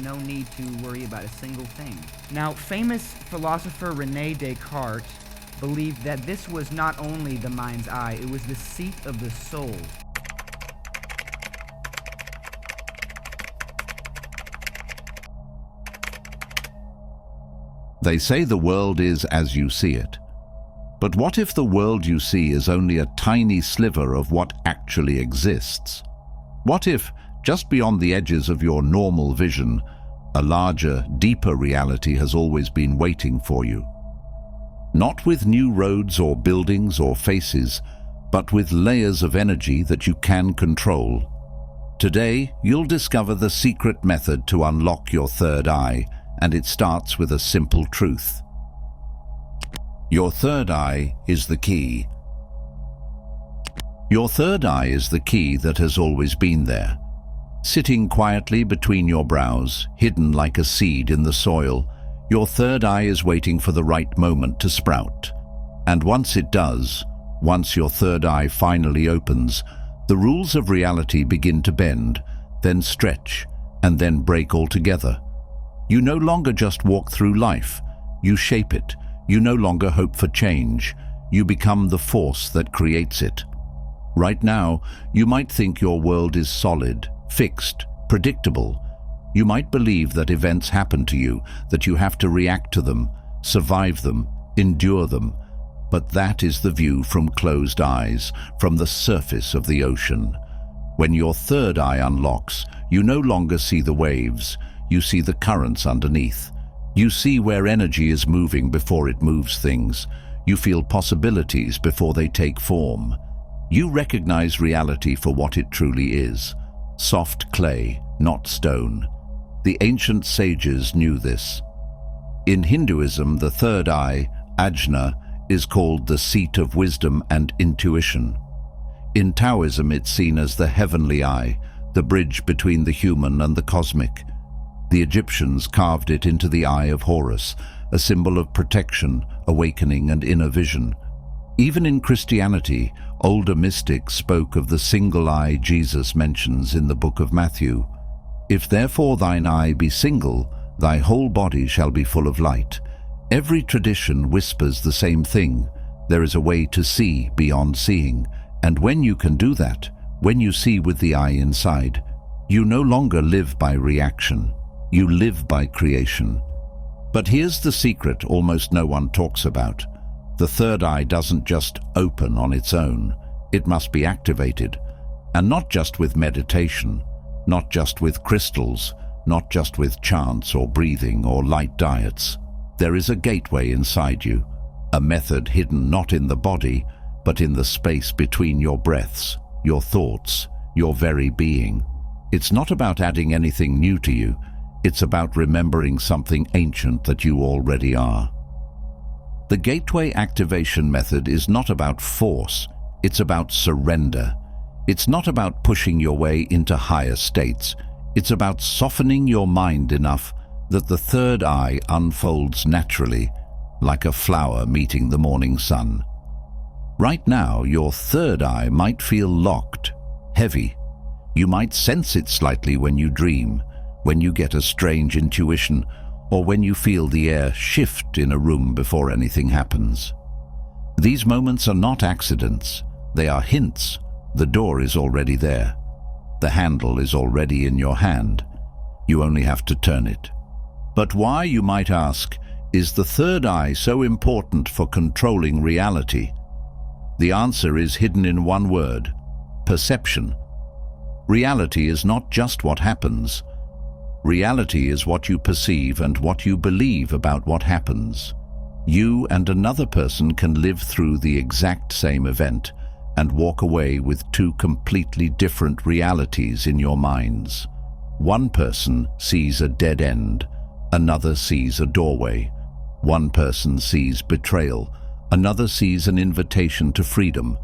no need to worry about a single thing. Now, famous philosopher René Descartes believed that this was not only the mind's eye, it was the seat of the soul. They say the world is as you see it. But what if the world you see is only a tiny sliver of what actually exists? What if, just beyond the edges of your normal vision, a larger, deeper reality has always been waiting for you? Not with new roads or buildings or faces, but with layers of energy that you can control. Today, you'll discover the secret method to unlock your third eye, and it starts with a simple truth. Your third eye is the key. Your third eye is the key that has always been there. Sitting quietly between your brows, hidden like a seed in the soil, your third eye is waiting for the right moment to sprout. And once it does, once your third eye finally opens, the rules of reality begin to bend, then stretch, and then break altogether. You no longer just walk through life, you shape it. You no longer hope for change, you become the force that creates it. Right now, you might think your world is solid, fixed, predictable. You might believe that events happen to you, that you have to react to them, survive them, endure them. But that is the view from closed eyes, from the surface of the ocean. When your third eye unlocks, you no longer see the waves, you see the currents underneath. You see where energy is moving before it moves things. You feel possibilities before they take form. You recognize reality for what it truly is. Soft clay, not stone. The ancient sages knew this. In Hinduism, the third eye, Ajna, is called the seat of wisdom and intuition. In Taoism, it's seen as the heavenly eye, the bridge between the human and the cosmic. The Egyptians carved it into the eye of Horus, a symbol of protection, awakening, and inner vision. Even in Christianity, older mystics spoke of the single eye Jesus mentions in the book of Matthew. If therefore thine eye be single, thy whole body shall be full of light. Every tradition whispers the same thing. There is a way to see beyond seeing, and when you can do that, when you see with the eye inside, you no longer live by reaction. You live by creation. But here's the secret almost no one talks about. The third eye doesn't just open on its own. It must be activated. And not just with meditation, not just with crystals, not just with chants or breathing or light diets. There is a gateway inside you, a method hidden not in the body, but in the space between your breaths, your thoughts, your very being. It's not about adding anything new to you. It's about remembering something ancient that you already are. The gateway activation method is not about force, it's about surrender. It's not about pushing your way into higher states. It's about softening your mind enough that the third eye unfolds naturally, like a flower meeting the morning sun. Right now, your third eye might feel locked, heavy. You might sense it slightly when you dream, when you get a strange intuition, or when you feel the air shift in a room before anything happens. These moments are not accidents, they are hints. The door is already there. The handle is already in your hand. You only have to turn it. But why, you might ask, is the third eye so important for controlling reality? The answer is hidden in one word: perception. Reality is not just what happens. Reality is what you perceive and what you believe about what happens. You and another person can live through the exact same event and walk away with two completely different realities in your minds. One person sees a dead end, another sees a doorway. One person sees betrayal, another sees an invitation to freedom.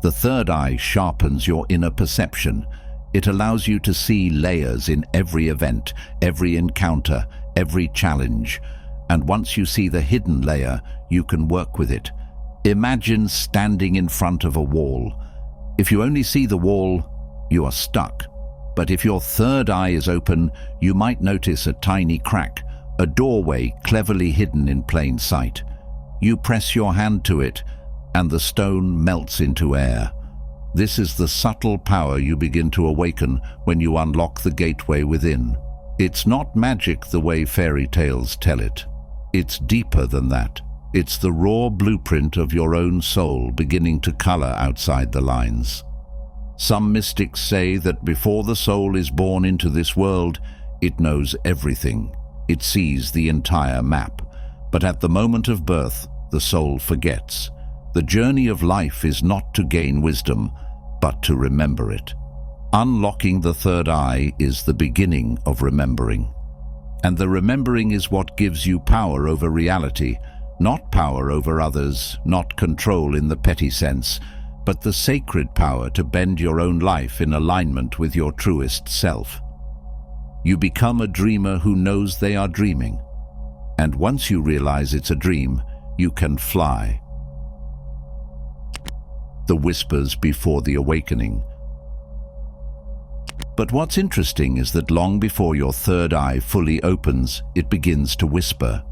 The third eye sharpens your inner perception. It allows you to see layers in every event, every encounter, every challenge. And once you see the hidden layer, you can work with it. Imagine standing in front of a wall. If you only see the wall, you are stuck. But if your third eye is open, you might notice a tiny crack, a doorway cleverly hidden in plain sight. You press your hand to it, and the stone melts into air. This is the subtle power you begin to awaken when you unlock the gateway within. It's not magic the way fairy tales tell it. It's deeper than that. It's the raw blueprint of your own soul beginning to color outside the lines. Some mystics say that before the soul is born into this world, it knows everything. It sees the entire map. But at the moment of birth, the soul forgets. The journey of life is not to gain wisdom, but to remember it. Unlocking the third eye is the beginning of remembering. And the remembering is what gives you power over reality, not power over others, not control in the petty sense, but the sacred power to bend your own life in alignment with your truest self. You become a dreamer who knows they are dreaming. And once you realize it's a dream, you can fly. The whispers before the awakening. But what's interesting is that long before your third eye fully opens, it begins to whisper.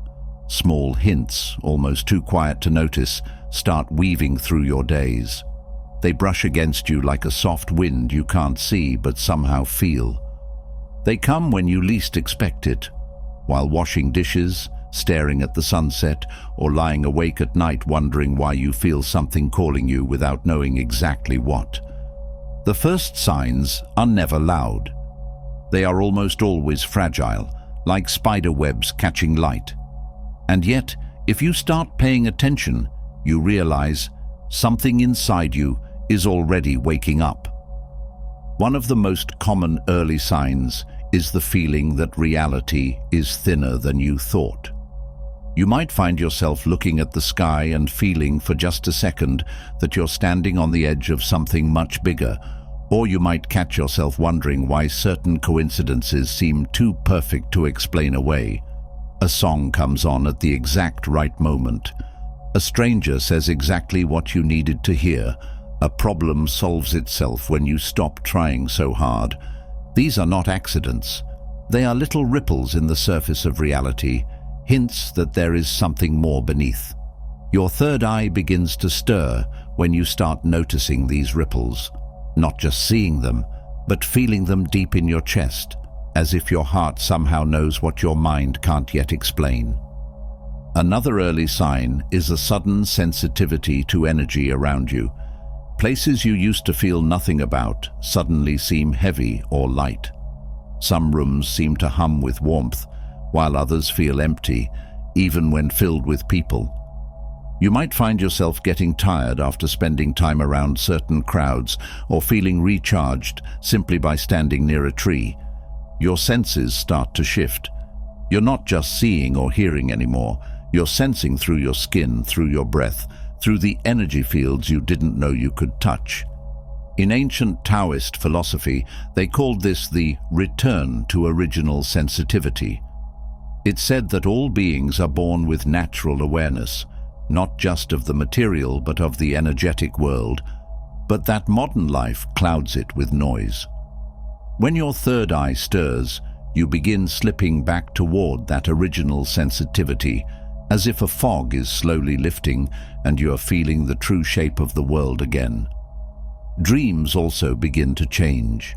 Small hints, almost too quiet to notice, start weaving through your days. They brush against you like a soft wind you can't see but somehow feel. They come when you least expect it, while washing dishes, staring at the sunset, or lying awake at night wondering why you feel something calling you without knowing exactly what. The first signs are never loud. They are almost always fragile, like spider webs catching light. And yet, if you start paying attention, you realize something inside you is already waking up. One of the most common early signs is the feeling that reality is thinner than you thought. You might find yourself looking at the sky and feeling for just a second that you're standing on the edge of something much bigger, or you might catch yourself wondering why certain coincidences seem too perfect to explain away. A song comes on at the exact right moment. A stranger says exactly what you needed to hear. A problem solves itself when you stop trying so hard. These are not accidents. They are little ripples in the surface of reality, hints that there is something more beneath. Your third eye begins to stir when you start noticing these ripples, not just seeing them, but feeling them deep in your chest, as if your heart somehow knows what your mind can't yet explain. Another early sign is a sudden sensitivity to energy around you. Places you used to feel nothing about suddenly seem heavy or light. Some rooms seem to hum with warmth, while others feel empty, even when filled with people. You might find yourself getting tired after spending time around certain crowds, or feeling recharged simply by standing near a tree. Your senses start to shift. You're not just seeing or hearing anymore. You're sensing through your skin, through your breath, through the energy fields you didn't know you could touch. In ancient Taoist philosophy, they called this the return to original sensitivity. It's said that all beings are born with natural awareness, not just of the material but of the energetic world, but that modern life clouds it with noise. When your third eye stirs, you begin slipping back toward that original sensitivity, as if a fog is slowly lifting and you are feeling the true shape of the world again. Dreams also begin to change.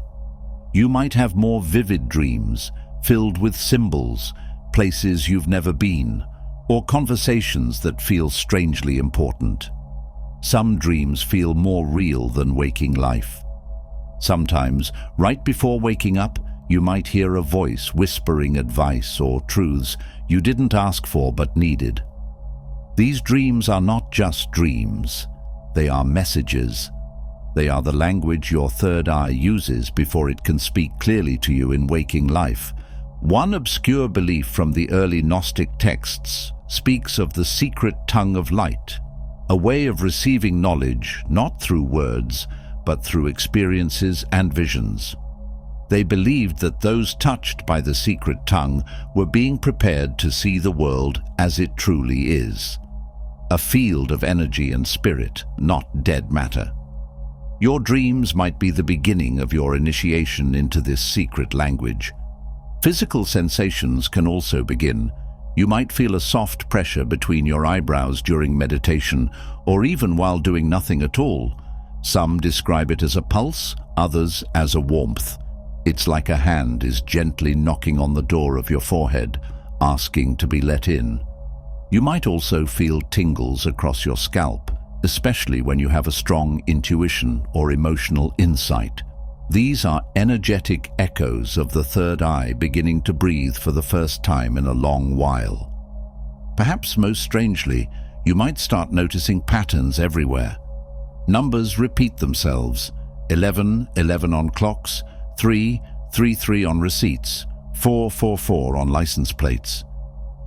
You might have more vivid dreams, filled with symbols, places you've never been, or conversations that feel strangely important. Some dreams feel more real than waking life. Sometimes, right before waking up, you might hear a voice whispering advice or truths you didn't ask for but needed. These dreams are not just dreams. They are messages. They are the language your third eye uses before it can speak clearly to you in waking life. One obscure belief from the early Gnostic texts speaks of the secret tongue of light, a way of receiving knowledge not through words, but through experiences and visions. They believed that those touched by the secret tongue were being prepared to see the world as it truly is, a field of energy and spirit, not dead matter. Your dreams might be the beginning of your initiation into this secret language. Physical sensations can also begin. You might feel a soft pressure between your eyebrows during meditation, or even while doing nothing at all. Some describe it as a pulse, others as a warmth. It's like a hand is gently knocking on the door of your forehead, asking to be let in. You might also feel tingles across your scalp, especially when you have a strong intuition or emotional insight. These are energetic echoes of the third eye beginning to breathe for the first time in a long while. Perhaps most strangely, you might start noticing patterns everywhere. Numbers repeat themselves: 11, 11 on clocks, 3, 3, 3 on receipts, 4, 4, 4 on license plates.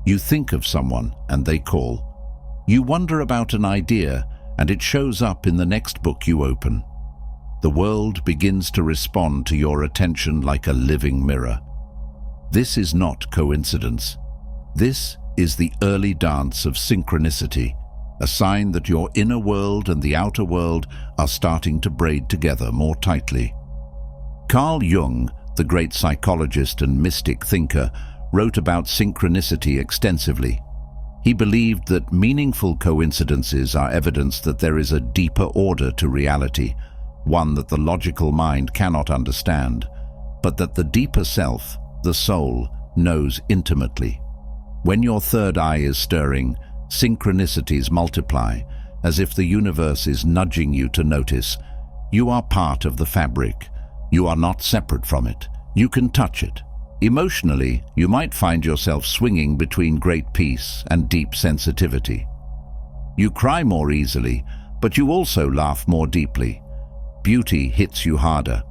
You think of someone and they call. You wonder about an idea and it shows up in the next book you open. The world begins to respond to your attention like a living mirror. This is not coincidence. This is the early dance of synchronicity, a sign that your inner world and the outer world are starting to braid together more tightly. Carl Jung, the great psychologist and mystic thinker, wrote about synchronicity extensively. He believed that meaningful coincidences are evidence that there is a deeper order to reality, one that the logical mind cannot understand, but that the deeper self, the soul, knows intimately. When your third eye is stirring, synchronicities multiply, as if the universe is nudging you to notice. You are part of the fabric. You are not separate from it. You can touch it. Emotionally, you might find yourself swinging between great peace and deep sensitivity. You cry more easily, but you also laugh more deeply. Beauty hits you harder.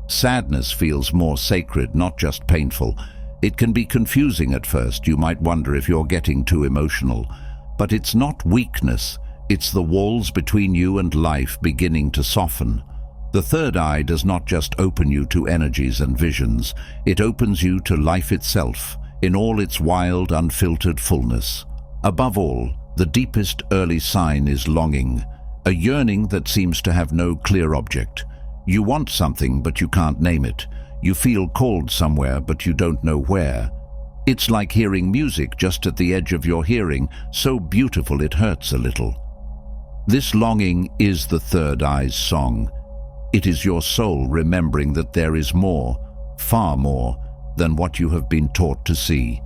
Sadness feels more sacred, not just painful. It can be confusing at first. You might wonder if you're getting too emotional. But it's not weakness. It's the walls between you and life beginning to soften. The third eye does not just open you to energies and visions. It opens you to life itself, in all its wild, unfiltered fullness. Above all, the deepest early sign is longing, a yearning that seems to have no clear object. You want something, but you can't name it. You feel called somewhere, but you don't know where. It's like hearing music just at the edge of your hearing, so beautiful it hurts a little. This longing is the third eye's song. It is your soul remembering that there is more, far more, than what you have been taught to see.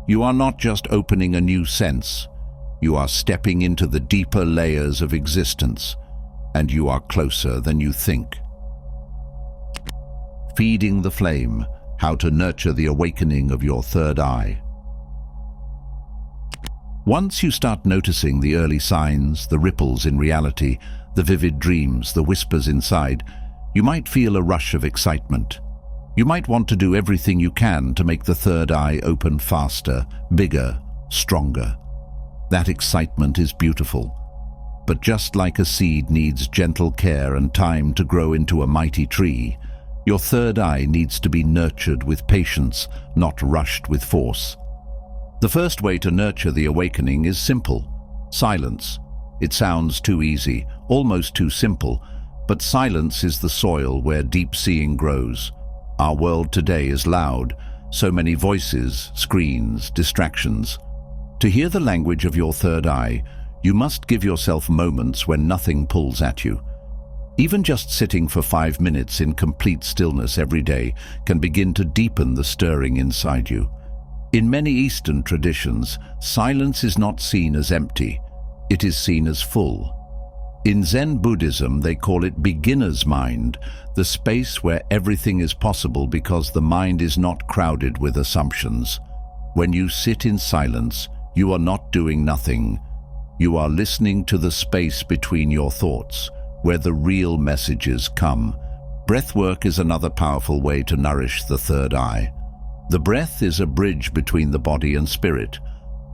You are not just opening a new sense. You are stepping into the deeper layers of existence, and you are closer than you think. Feeding the flame, how to nurture the awakening of your third eye. Once you start noticing the early signs, the ripples in reality, the vivid dreams, the whispers inside, you might feel a rush of excitement. You might want to do everything you can to make the third eye open faster, bigger, stronger. That excitement is beautiful. But just like a seed needs gentle care and time to grow into a mighty tree, your third eye needs to be nurtured with patience, not rushed with force. The first way to nurture the awakening is simple: silence. It sounds too easy, almost too simple, but silence is the soil where deep seeing grows. Our world today is loud, so many voices, screens, distractions. To hear the language of your third eye, you must give yourself moments when nothing pulls at you. Even just sitting for 5 minutes in complete stillness every day can begin to deepen the stirring inside you. In many Eastern traditions, silence is not seen as empty. It is seen as full. In Zen Buddhism, they call it beginner's mind, the space where everything is possible because the mind is not crowded with assumptions. When you sit in silence, you are not doing nothing. You are listening to the space between your thoughts, where the real messages come. Breathwork is another powerful way to nourish the third eye. The breath is a bridge between the body and spirit.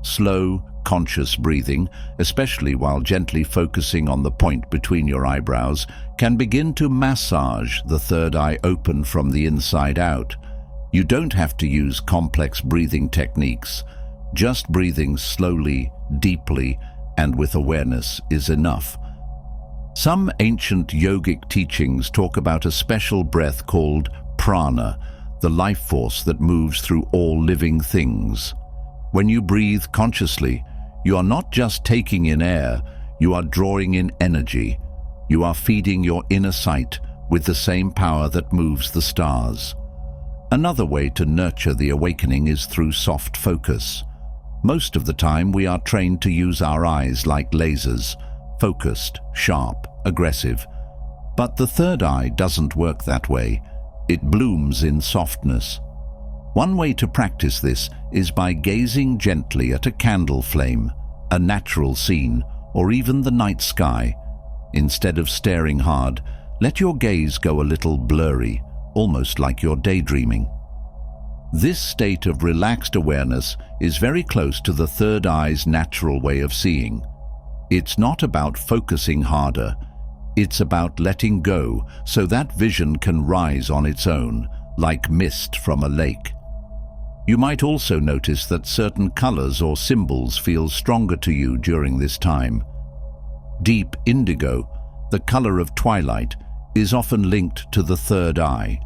Slow, conscious breathing, especially while gently focusing on the point between your eyebrows, can begin to massage the third eye open from the inside out. You don't have to use complex breathing techniques. Just breathing slowly, deeply, and with awareness is enough. Some ancient yogic teachings talk about a special breath called prana, the life force that moves through all living things. When you breathe consciously, you are not just taking in air, you are drawing in energy. You are feeding your inner sight with the same power that moves the stars. Another way to nurture the awakening is through soft focus. Most of the time we are trained to use our eyes like lasers, focused, sharp, aggressive. But the third eye doesn't work that way. It blooms in softness. One way to practice this is by gazing gently at a candle flame, a natural scene, or even the night sky. Instead of staring hard, let your gaze go a little blurry, almost like you're daydreaming. This state of relaxed awareness is very close to the third eye's natural way of seeing. It's not about focusing harder. It's about letting go so that vision can rise on its own, like mist from a lake. You might also notice that certain colors or symbols feel stronger to you during this time. Deep indigo, the color of twilight, is often linked to the third eye.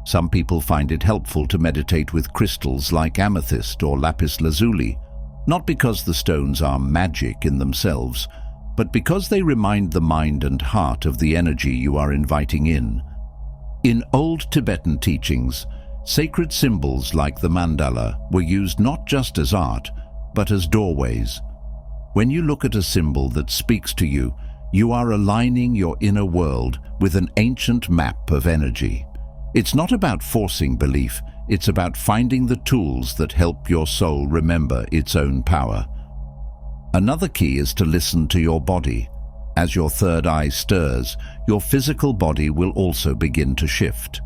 Some people find it helpful to meditate with crystals like amethyst or lapis lazuli, not because the stones are magic in themselves, but because they remind the mind and heart of the energy you are inviting in. In old Tibetan teachings, sacred symbols like the mandala were used not just as art, but as doorways. When you look at a symbol that speaks to you, you are aligning your inner world with an ancient map of energy. It's not about forcing belief, it's about finding the tools that help your soul remember its own power. Another key is to listen to your body. As your third eye stirs, your physical body will also begin to shift.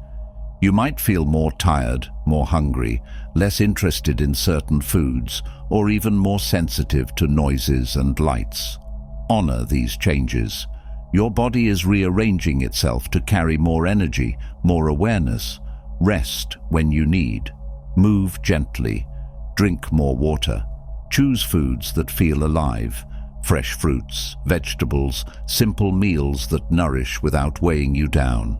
You might feel more tired, more hungry, less interested in certain foods, or even more sensitive to noises and lights. Honor these changes. Your body is rearranging itself to carry more energy, more awareness. Rest when you need. Move gently. Drink more water. Choose foods that feel alive. Fresh fruits, vegetables, simple meals that nourish without weighing you down.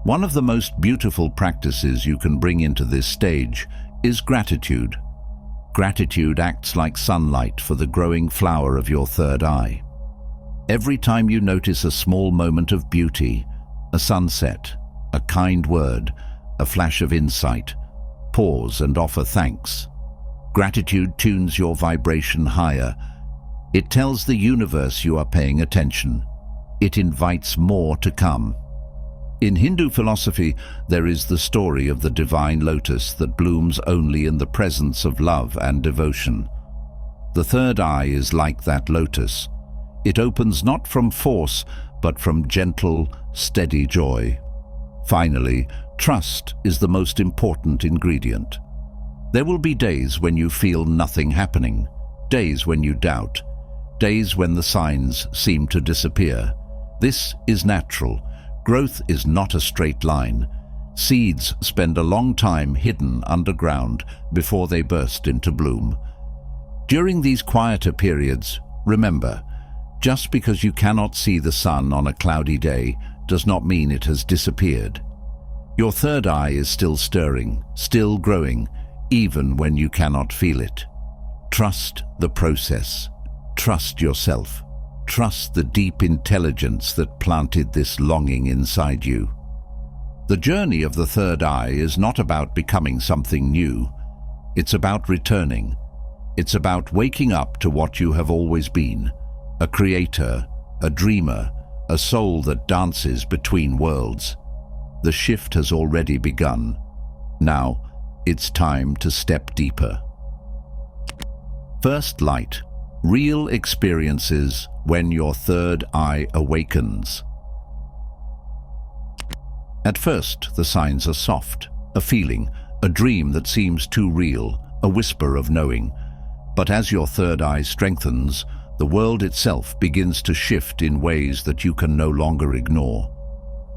One of the most beautiful practices you can bring into this stage is gratitude. Gratitude acts like sunlight for the growing flower of your third eye. Every time you notice a small moment of beauty, a sunset, a kind word, a flash of insight, pause and offer thanks. Gratitude tunes your vibration higher. It tells the universe you are paying attention. It invites more to come. In Hindu philosophy, there is the story of the divine lotus that blooms only in the presence of love and devotion. The third eye is like that lotus. It opens not from force, but from gentle, steady joy. Finally, trust is the most important ingredient. There will be days when you feel nothing happening, days when you doubt, days when the signs seem to disappear. This is natural. Growth is not a straight line. Seeds spend a long time hidden underground before they burst into bloom. During these quieter periods, remember, just because you cannot see the sun on a cloudy day does not mean it has disappeared. Your third eye is still stirring, still growing, even when you cannot feel it. Trust the process. Trust yourself. Trust the deep intelligence that planted this longing inside you. The journey of the third eye is not about becoming something new. It's about returning. It's about waking up to what you have always been, a creator, a dreamer, a soul that dances between worlds. The shift has already begun. Now, it's time to step deeper. First light. Real experiences when your third eye awakens. At first, the signs are soft, a feeling, a dream that seems too real, a whisper of knowing. But as your third eye strengthens, the world itself begins to shift in ways that you can no longer ignore.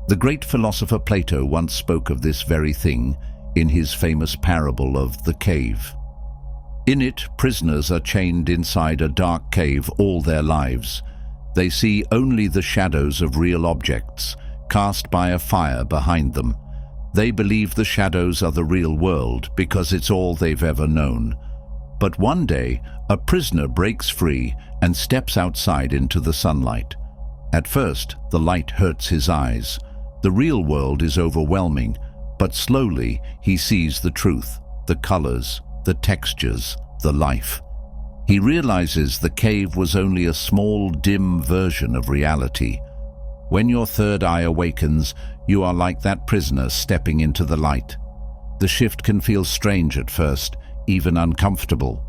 The great philosopher Plato once spoke of this very thing in his famous parable of the cave. In it, prisoners are chained inside a dark cave all their lives. They see only the shadows of real objects, cast by a fire behind them. They believe the shadows are the real world because it's all they've ever known. But one day, a prisoner breaks free and steps outside into the sunlight. At first, the light hurts his eyes. The real world is overwhelming, but slowly he sees the truth, the colors, the textures, the life. He realizes the cave was only a small, dim version of reality. When your third eye awakens, you are like that prisoner stepping into the light. The shift can feel strange at first, even uncomfortable.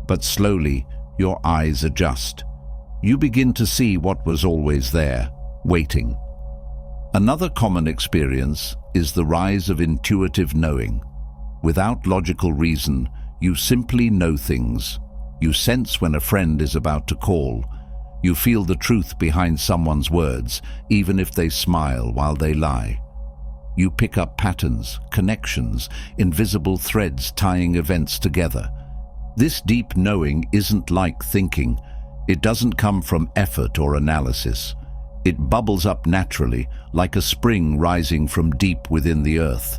But slowly, your eyes adjust. You begin to see what was always there, waiting. Another common experience is the rise of intuitive knowing. Without logical reason, you simply know things. You sense when a friend is about to call. You feel the truth behind someone's words, even if they smile while they lie. You pick up patterns, connections, invisible threads tying events together. This deep knowing isn't like thinking. It doesn't come from effort or analysis. It bubbles up naturally, like a spring rising from deep within the earth.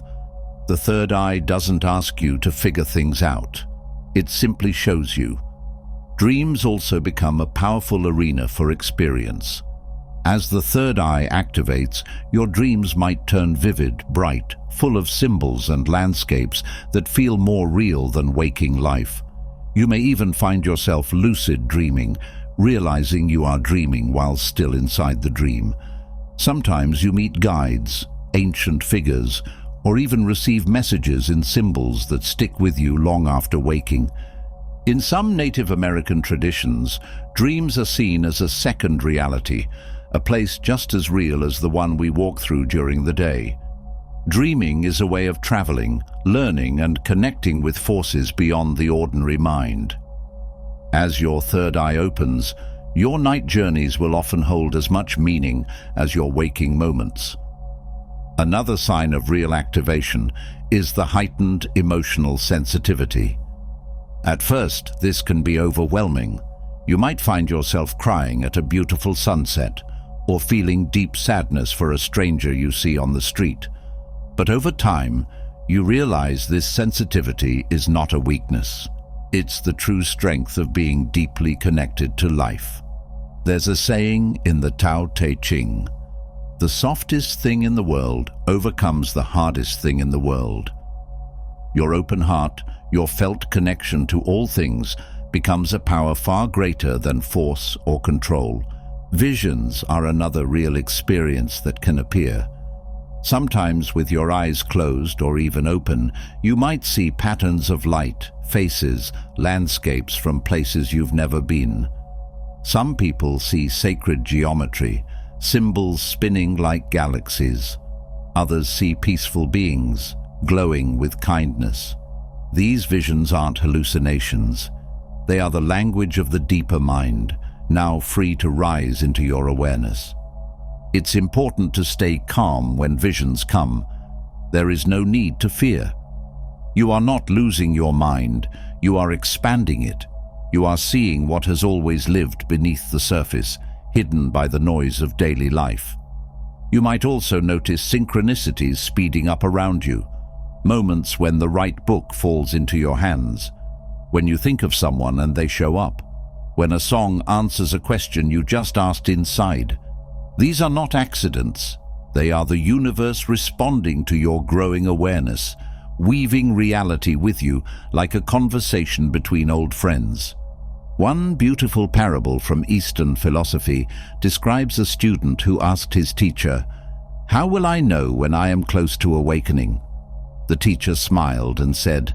The third eye doesn't ask you to figure things out. It simply shows you. Dreams also become a powerful arena for experience. As the third eye activates, your dreams might turn vivid, bright, full of symbols and landscapes that feel more real than waking life. You may even find yourself lucid dreaming, realizing you are dreaming while still inside the dream. Sometimes you meet guides, ancient figures, or even receive messages in symbols that stick with you long after waking. In some Native American traditions, dreams are seen as a second reality, a place just as real as the one we walk through during the day. Dreaming is a way of traveling, learning, and connecting with forces beyond the ordinary mind. As your third eye opens, your night journeys will often hold as much meaning as your waking moments. Another sign of real activation is the heightened emotional sensitivity. At first, this can be overwhelming. You might find yourself crying at a beautiful sunset or feeling deep sadness for a stranger you see on the street. But over time, you realize this sensitivity is not a weakness. It's the true strength of being deeply connected to life. There's a saying in the Tao Te Ching, "The softest thing in the world overcomes the hardest thing in the world." Your open heart, your felt connection to all things, becomes a power far greater than force or control. Visions are another real experience that can appear. Sometimes with your eyes closed or even open, you might see patterns of light, faces, landscapes from places you've never been. Some people see sacred geometry, symbols spinning like galaxies. Others see peaceful beings, glowing with kindness. These visions aren't hallucinations. They are the language of the deeper mind, now free to rise into your awareness. It's important to stay calm when visions come. There is no need to fear. You are not losing your mind, you are expanding it. You are seeing what has always lived beneath the surface, hidden by the noise of daily life. You might also notice synchronicities speeding up around you, moments when the right book falls into your hands, when you think of someone and they show up, when a song answers a question you just asked inside. These are not accidents. They are the universe responding to your growing awareness, weaving reality with you like a conversation between old friends. One beautiful parable from Eastern philosophy describes a student who asked his teacher, "How will I know when I am close to awakening?" The teacher smiled and said,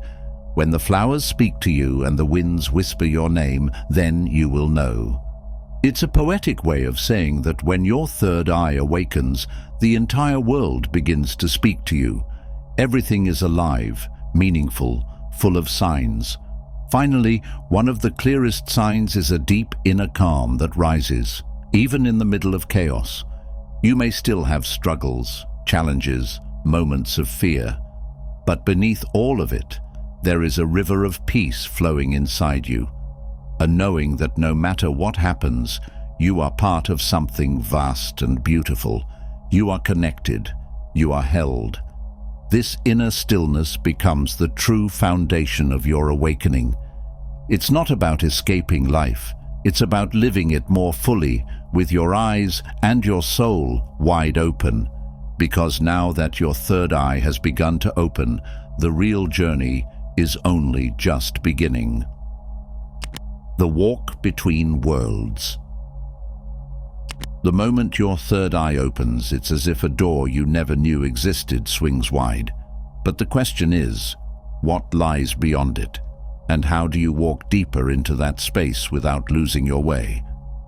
"When the flowers speak to you and the winds whisper your name, then you will know." It's a poetic way of saying that when your third eye awakens, the entire world begins to speak to you. Everything is alive, meaningful, full of signs. Finally, one of the clearest signs is a deep inner calm that rises, even in the middle of chaos. You may still have struggles, challenges, moments of fear, but beneath all of it, there is a river of peace flowing inside you. A knowing that no matter what happens, You are part of something vast and beautiful. You are connected. You are held. This inner stillness becomes the true foundation of your awakening. It's not about escaping life. It's about living it more fully, with your eyes and your soul wide open. Because now that your third eye has begun to open, the real journey is only just beginning. The walk between worlds. The moment your third eye opens, it's as if a door you never knew existed swings wide. But the question is, what lies beyond it? And how do you walk deeper into that space without losing your way?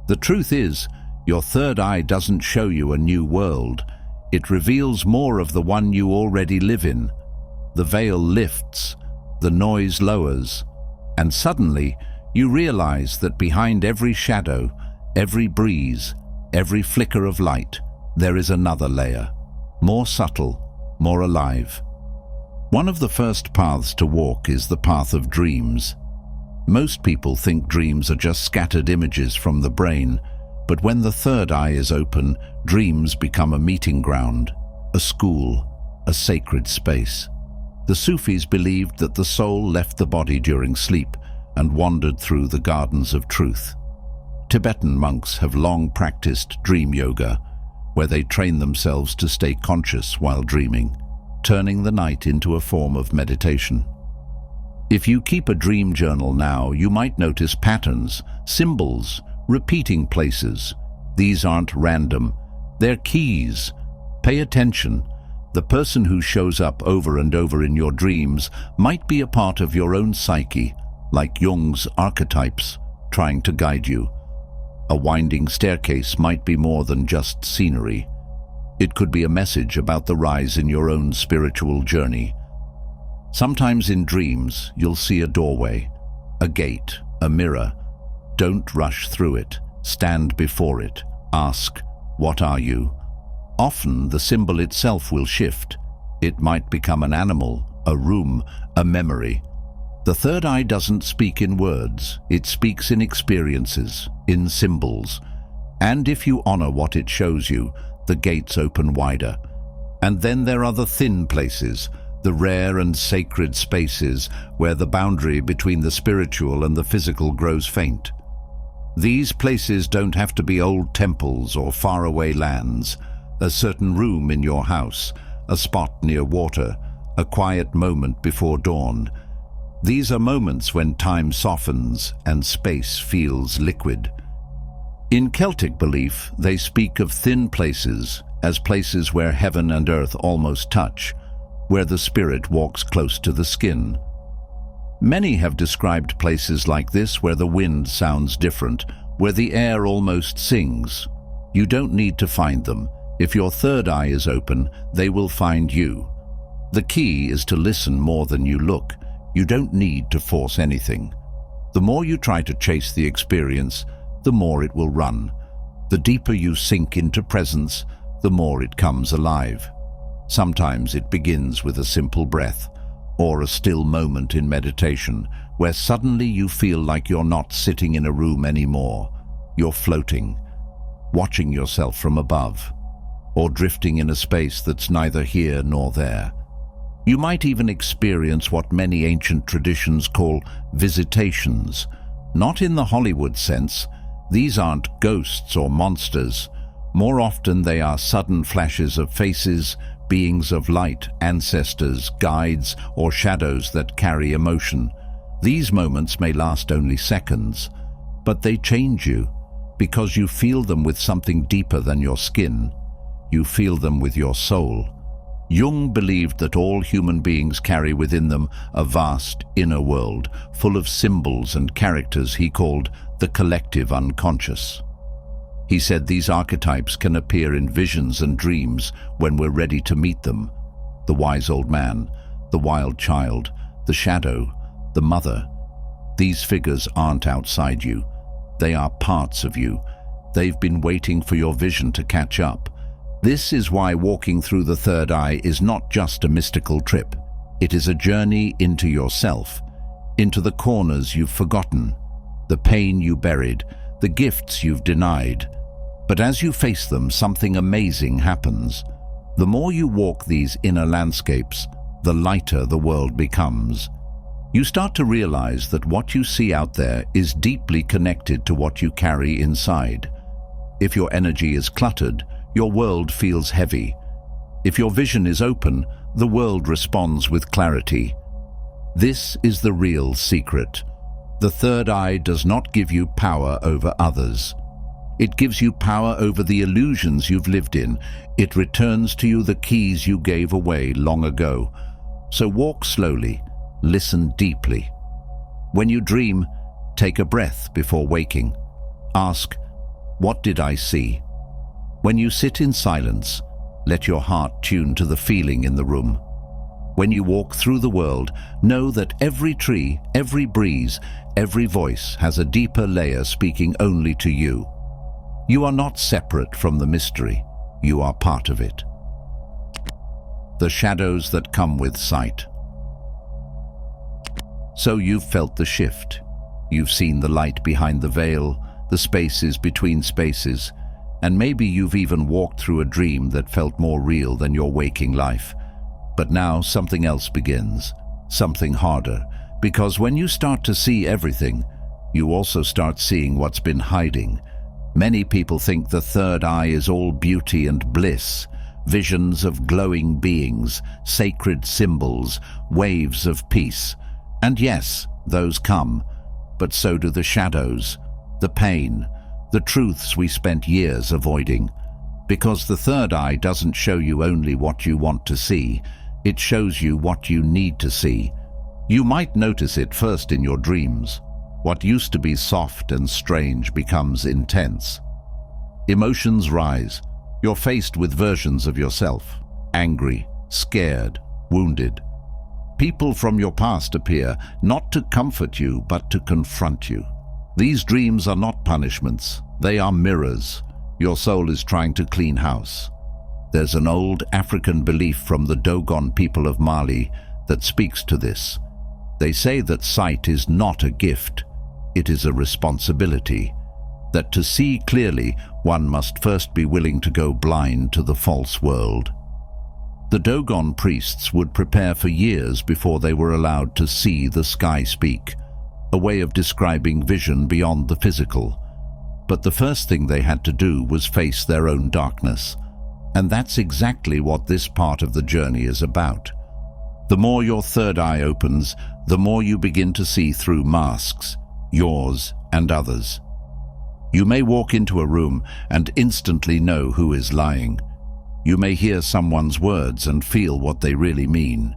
The truth is, your third eye doesn't show you a new world. It reveals more of the one you already live in. The veil lifts, the noise lowers, and suddenly you realize that behind every shadow, every breeze, every flicker of light, there is another layer, more subtle, more alive. One of the first paths to walk is the path of dreams. Most people think dreams are just scattered images from the brain, but when the third eye is open, dreams become a meeting ground, a school, a sacred space. The Sufis believed that the soul left the body during sleep and wandered through the gardens of truth. Tibetan monks have long practiced dream yoga, where they train themselves to stay conscious while dreaming, turning the night into a form of meditation. If you keep a dream journal now, you might notice patterns, symbols, repeating places. These aren't random. They're keys. Pay attention. The person who shows up over and over in your dreams might be a part of your own psyche, like Jung's archetypes, trying to guide you. A winding staircase might be more than just scenery. It could be a message about the rise in your own spiritual journey. Sometimes in dreams, you'll see a doorway, a gate, a mirror. Don't rush through it. Stand before it. Ask, "What are you?" Often, the symbol itself will shift. It might become an animal, a room, a memory. The third eye doesn't speak in words. It speaks in experiences, in symbols. And if you honor what it shows you, the gates open wider. And then there are the thin places, the rare and sacred spaces where the boundary between the spiritual and the physical grows faint. These places don't have to be old temples or faraway lands. A certain room in your house, a spot near water, a quiet moment before dawn. These are moments when time softens and space feels liquid. In Celtic belief, they speak of thin places as places where heaven and earth almost touch, where the spirit walks close to the skin. Many have described places like this where the wind sounds different, where the air almost sings. You don't need to find them. If your third eye is open, they will find you. The key is to listen more than you look. You don't need to force anything. The more you try to chase the experience, the more it will run. The deeper you sink into presence, the more it comes alive. Sometimes it begins with a simple breath, or a still moment in meditation, where suddenly you feel like you're not sitting in a room anymore. You're floating, watching yourself from above, or drifting in a space that's neither here nor there. You might even experience what many ancient traditions call visitations. Not in the Hollywood sense. These aren't ghosts or monsters. More often they are sudden flashes of faces, beings of light, ancestors, guides, or shadows that carry emotion. These moments may last only seconds, but they change you, because you feel them with something deeper than your skin. You feel them with your soul. Jung believed that all human beings carry within them a vast inner world, full of symbols and characters he called the collective unconscious. He said these archetypes can appear in visions and dreams when we're ready to meet them. The wise old man, the wild child, the shadow, the mother. These figures aren't outside you. They are parts of you. They've been waiting for your vision to catch up. This is why walking through the third eye is not just a mystical trip. It is a journey into yourself, into the corners you've forgotten, the pain you buried, the the gifts you've denied. But as you face them, something amazing happens. The more you walk these inner landscapes, the lighter the world becomes. You start to realize that what you see out there is deeply connected to what you carry inside. If your energy is cluttered, your world feels heavy. If your vision is open, the world responds with clarity. This is the real secret. The third eye does not give you power over others. It gives you power over the illusions you've lived in. It returns to you the keys you gave away long ago. So walk slowly, listen deeply. When you dream, take a breath before waking. Ask, what did I see? When you sit in silence, let your heart tune to the feeling in the room. When you walk through the world, know that every tree, every breeze, every voice has a deeper layer speaking only to you. You are not separate from the mystery. You are part of it. The shadows that come with sight. So you've felt the shift. You've seen the light behind the veil, the spaces between spaces, and maybe you've even walked through a dream that felt more real than your waking life. But now something else begins, something harder, because when you start to see everything, you also start seeing what's been hiding. Many people think the third eye is all beauty and bliss, visions of glowing beings, sacred symbols, waves of peace. And yes, those come, but so do the shadows, the pain, the truths we spent years avoiding. Because the third eye doesn't show you only what you want to see, it shows you what you need to see. You might notice it first in your dreams. What used to be soft and strange becomes intense. Emotions rise. You're faced with versions of yourself, angry, scared, wounded. People from your past appear, not to comfort you, but to confront you. These dreams are not punishments. They are mirrors. Your soul is trying to clean house. There's an old African belief from the Dogon people of Mali that speaks to this. They say that sight is not a gift. It is a responsibility. That to see clearly, one must first be willing to go blind to the false world. The Dogon priests would prepare for years before they were allowed to see the sky speak, a way of describing vision beyond the physical. But the first thing they had to do was face their own darkness. And that's exactly what this part of the journey is about. The more your third eye opens, the more you begin to see through masks, yours and others. You may walk into a room and instantly know who is lying. You may hear someone's words and feel what they really mean.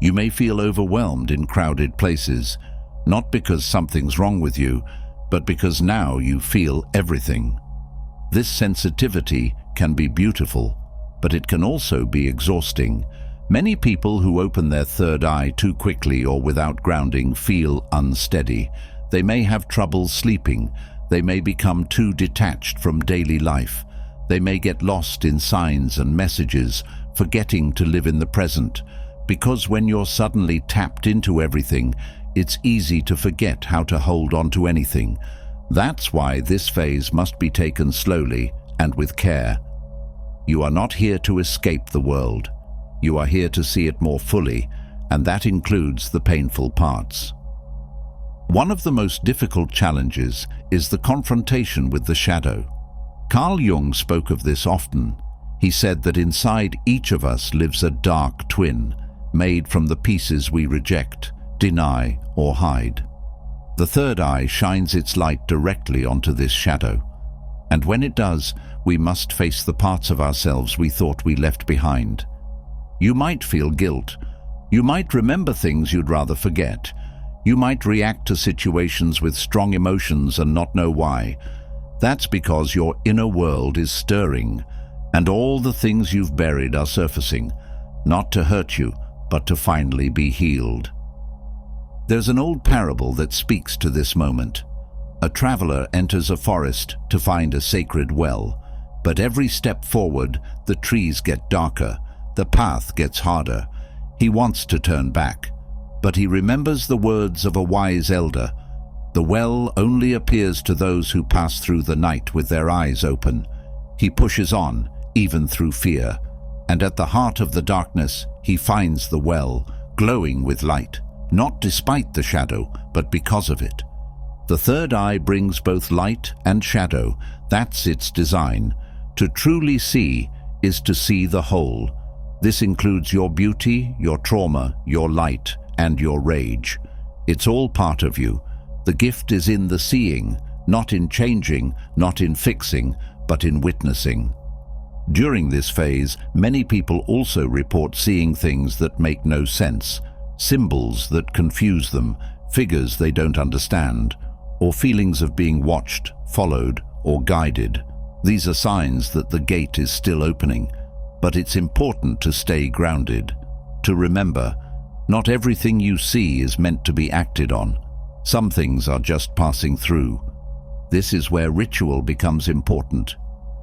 You may feel overwhelmed in crowded places, not because something's wrong with you, but because now you feel everything. This sensitivity can be beautiful, but it can also be exhausting. Many people who open their third eye too quickly or without grounding feel unsteady. They may have trouble sleeping. They may become too detached from daily life. They may get lost in signs and messages, forgetting to live in the present. Because when you're suddenly tapped into everything, it's easy to forget how to hold on to anything. That's why this phase must be taken slowly and with care. You are not here to escape the world. You are here to see it more fully, and that includes the painful parts. One of the most difficult challenges is the confrontation with the shadow. Carl Jung spoke of this often. He said that inside each of us lives a dark twin, made from the pieces we reject, deny, or hide. The third eye shines its light directly onto this shadow. And when it does, we must face the parts of ourselves we thought we left behind. You might feel guilt. You might remember things you'd rather forget. You might react to situations with strong emotions and not know why. That's because your inner world is stirring, and all the things you've buried are surfacing, not to hurt you, but to finally be healed. There's an old parable that speaks to this moment. A traveler enters a forest to find a sacred well, but every step forward, the trees get darker, the path gets harder. He wants to turn back, but he remembers the words of a wise elder. The well only appears to those who pass through the night with their eyes open. He pushes on, even through fear, and at the heart of the darkness he finds the well, glowing with light, not despite the shadow, but because of it. The third eye brings both light and shadow. That's its design. To truly see is to see the whole. This includes your beauty, your trauma, your light, and your rage. It's all part of you. The gift is in the seeing, not in changing, not in fixing, but in witnessing. During this phase, many people also report seeing things that make no sense, symbols that confuse them, figures they don't understand, or feelings of being watched, followed, or guided. These are signs that the gate is still opening, but it's important to stay grounded, to remember, not everything you see is meant to be acted on. Some things are just passing through. This is where ritual becomes important.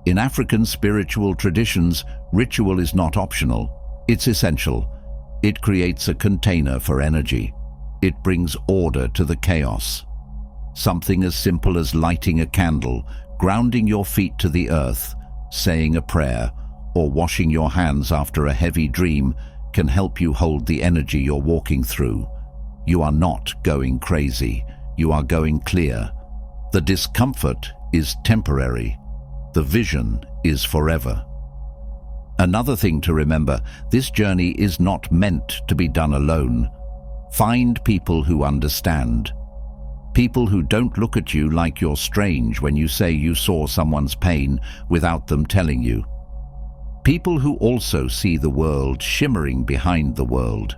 In African spiritual traditions, ritual is not optional. It's essential. It creates a container for energy. It brings order to the chaos. Something as simple as lighting a candle, grounding your feet to the earth, saying a prayer, or washing your hands after a heavy dream can help you hold the energy you're walking through. You are not going crazy. You are going clear. The discomfort is temporary. The vision is forever. Another thing to remember, this journey is not meant to be done alone. Find people who understand. People who don't look at you like you're strange when you say you saw someone's pain without them telling you. People who also see the world shimmering behind the world.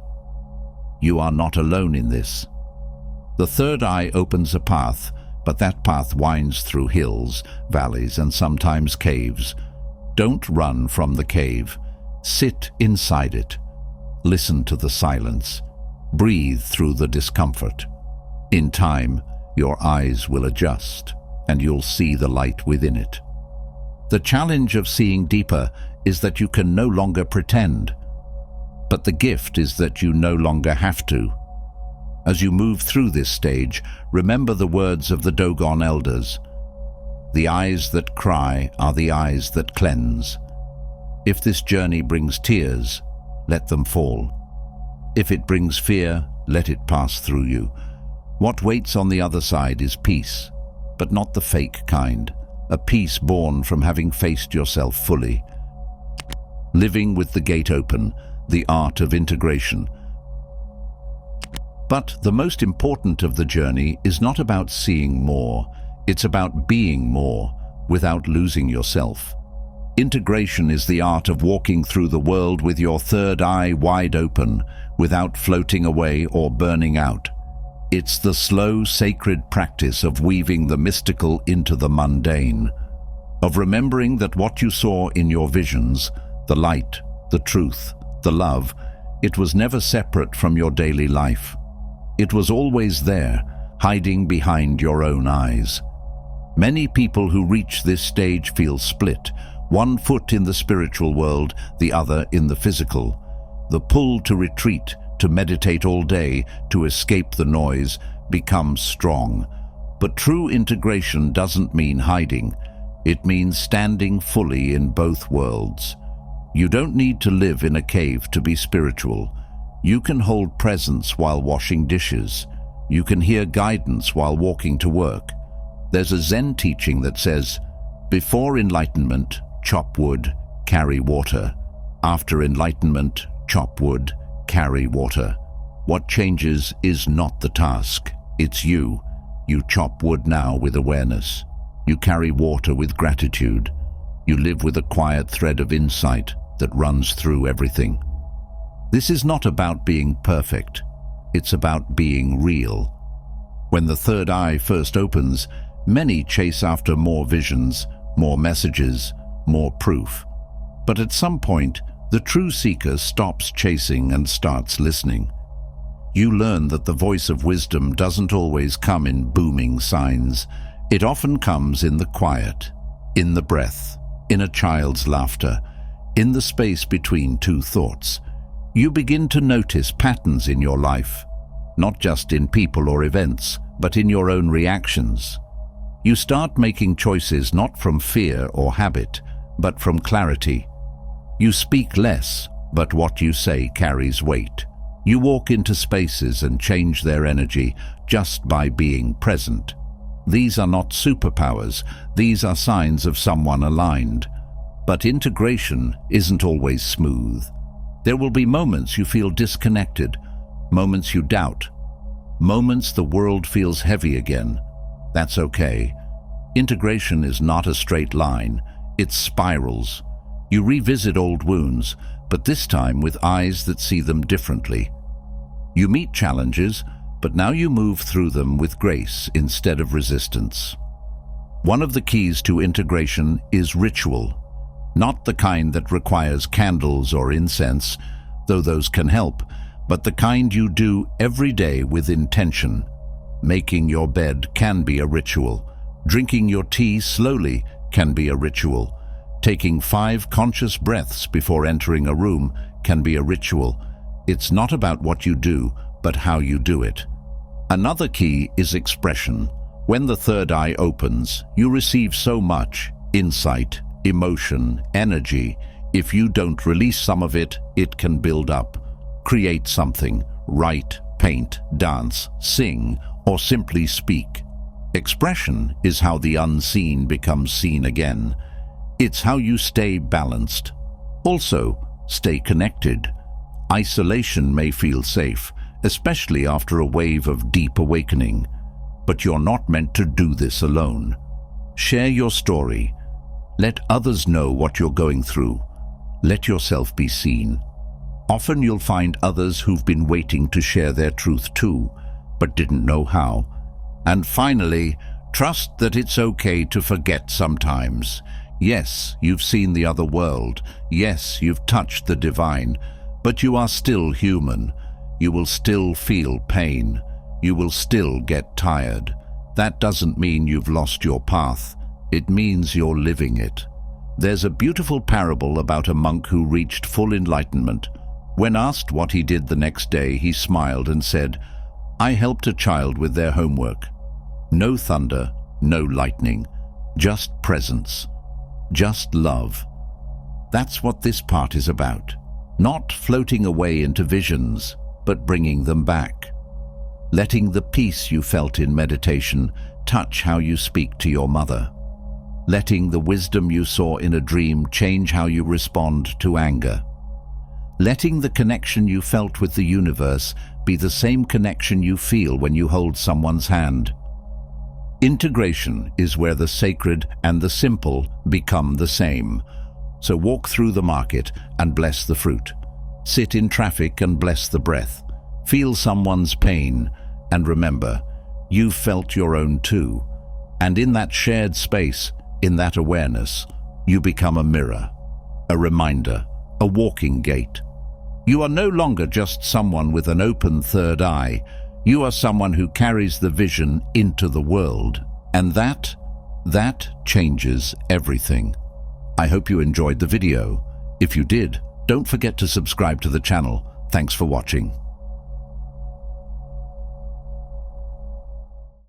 You are not alone in this. The third eye opens a path, but that path winds through hills, valleys, and sometimes caves. Don't run from the cave. Sit inside it. Listen to the silence. Breathe through the discomfort. In time, your eyes will adjust, and you'll see the light within it. The challenge of seeing deeper is that you can no longer pretend. But the gift is that you no longer have to. As you move through this stage, remember the words of the Dogon elders. The eyes that cry are the eyes that cleanse. If this journey brings tears, let them fall. If it brings fear, let it pass through you. What waits on the other side is peace, but not the fake kind. A peace born from having faced yourself fully. Living with the gate open, the art of integration. But the most important of the journey is not about seeing more, it's about being more, without losing yourself. Integration is the art of walking through the world with your third eye wide open, without floating away or burning out. It's the slow, sacred practice of weaving the mystical into the mundane, of remembering that what you saw in your visions, the light, the truth, the love, it was never separate from your daily life. It was always there, hiding behind your own eyes. Many people who reach this stage feel split, one foot in the spiritual world, the other in the physical. The pull to retreat, to meditate all day, to escape the noise, becomes strong. But true integration doesn't mean hiding. It means standing fully in both worlds. You don't need to live in a cave to be spiritual. You can hold presence while washing dishes. You can hear guidance while walking to work. There's a Zen teaching that says, before enlightenment, chop wood, carry water. After enlightenment, chop wood, carry water. What changes is not the task, it's you. You chop wood now with awareness. You carry water with gratitude. You live with a quiet thread of insight that runs through everything. This is not about being perfect. It's about being real. When the third eye first opens, many chase after more visions, more messages, more proof. But at some point, the true seeker stops chasing and starts listening. You learn that the voice of wisdom doesn't always come in booming signs. It often comes in the quiet, in the breath, in a child's laughter, in the space between two thoughts. You begin to notice patterns in your life, not just in people or events, but in your own reactions. You start making choices not from fear or habit, but from clarity. You speak less, but what you say carries weight. You walk into spaces and change their energy just by being present. These are not superpowers, these are signs of someone aligned. But integration isn't always smooth. There will be moments you feel disconnected, moments you doubt, moments the world feels heavy again. That's okay. Integration is not a straight line, it spirals. You revisit old wounds, but this time with eyes that see them differently. You meet challenges, but now you move through them with grace instead of resistance. One of the keys to integration is ritual, not the kind that requires candles or incense, though those can help, but the kind you do every day with intention. Making your bed can be a ritual. Drinking your tea slowly can be a ritual. Taking 5 conscious breaths before entering a room can be a ritual. It's not about what you do, but how you do it. Another key is expression. When the third eye opens, you receive so much insight, emotion, energy. If you don't release some of it, it can build up. Create something, write, paint, dance, sing, or simply speak. Expression is how the unseen becomes seen again. It's how you stay balanced. Also, stay connected. Isolation may feel safe, especially after a wave of deep awakening. But you're not meant to do this alone. Share your story. Let others know what you're going through. Let yourself be seen. Often you'll find others who've been waiting to share their truth too, but didn't know how. And finally, trust that it's okay to forget sometimes. Yes, you've seen the other world. Yes, you've touched the divine. But you are still human. You will still feel pain. You will still get tired. That doesn't mean you've lost your path. It means you're living it. There's a beautiful parable about a monk who reached full enlightenment. When asked what he did the next day, he smiled and said, "I helped a child with their homework. No thunder, no lightning, just presence, just love." That's what this part is about. Not floating away into visions, but bringing them back. Letting the peace you felt in meditation touch how you speak to your mother. Letting the wisdom you saw in a dream change how you respond to anger. Letting the connection you felt with the universe be the same connection you feel when you hold someone's hand. Integration is where the sacred and the simple become the same. So walk through the market and bless the fruit. Sit in traffic and bless the breath. Feel someone's pain, and remember, you felt your own too. And in that shared space, in that awareness, you become a mirror, a reminder, a walking gate. You are no longer just someone with an open third eye. You are someone who carries the vision into the world. And that changes everything. I hope you enjoyed the video. If you did, don't forget to subscribe to the channel. Thanks for watching.